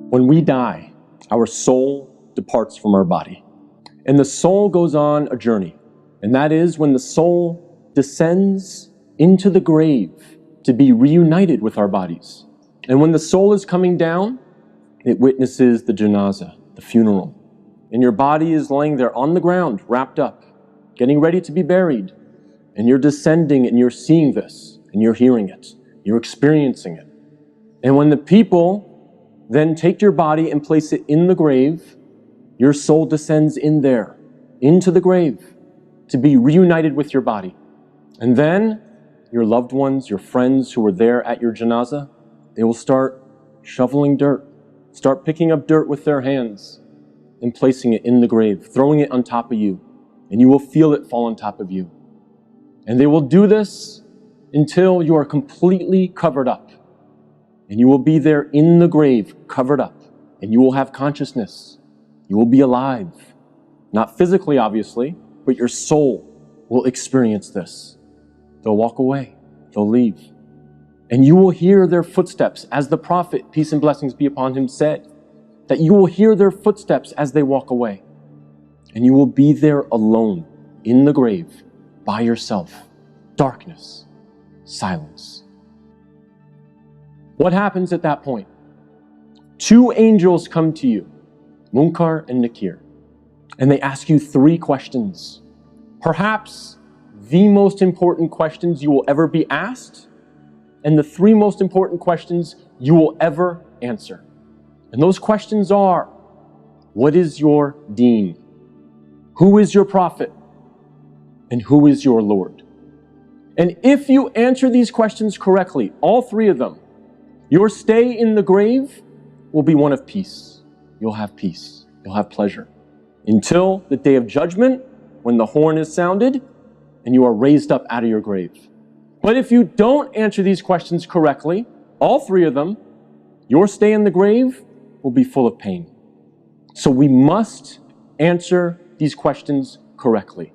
When we die, our soul departs from our body. And the soul goes on a journey. And that is when the soul descends into the grave to be reunited with our bodies. And when the soul is coming down, it witnesses the janazah, the funeral. And your body is laying there on the ground, wrapped up, getting ready to be buried. And you're descending and you're seeing this, and you're hearing it, you're experiencing it. And when the people then take your body and place it in the grave, your soul descends in there, into the grave, to be reunited with your body. And then your loved ones, your friends who were there at your janazah, they will start shoveling dirt, start picking up dirt with their hands and placing it in the grave, throwing it on top of you, and you will feel it fall on top of you. And they will do this until you are completely covered up. And you will be there in the grave, covered up, and you will have consciousness. You will be alive. Not physically, obviously, but your soul will experience this. They'll walk away. They'll leave. And you will hear their footsteps, as the Prophet, peace and blessings be upon him, said, that you will hear their footsteps as they walk away. And you will be there alone, in the grave, by yourself. Darkness. Silence. What happens at that point? Two angels come to you, Munkar and Nakir, and they ask you three questions. Perhaps the most important questions you will ever be asked, and the three most important questions you will ever answer. And those questions are, what is your deen? Who is your prophet? And who is your Lord? And if you answer these questions correctly, all three of them, your stay in the grave will be one of peace. You'll have peace. You'll have pleasure. Until the day of judgment, when the horn is sounded, and you are raised up out of your grave. But if you don't answer these questions correctly, all three of them, your stay in the grave will be full of pain. So we must answer these questions correctly.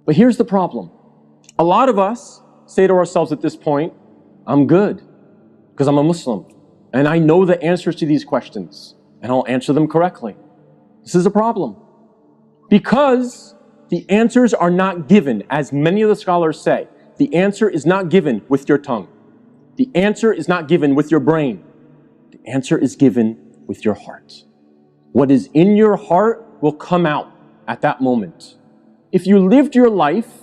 But here's the problem. A lot of us say to ourselves at this point, I'm good, because I'm a Muslim, and I know the answers to these questions, and I'll answer them correctly. This is a problem. Because the answers are not given, as many of the scholars say, the answer is not given with your tongue. The answer is not given with your brain. The answer is given with your heart. What is in your heart will come out at that moment. If you lived your life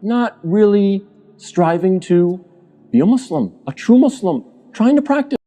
not really striving to be a Muslim, a true Muslim, trying to practice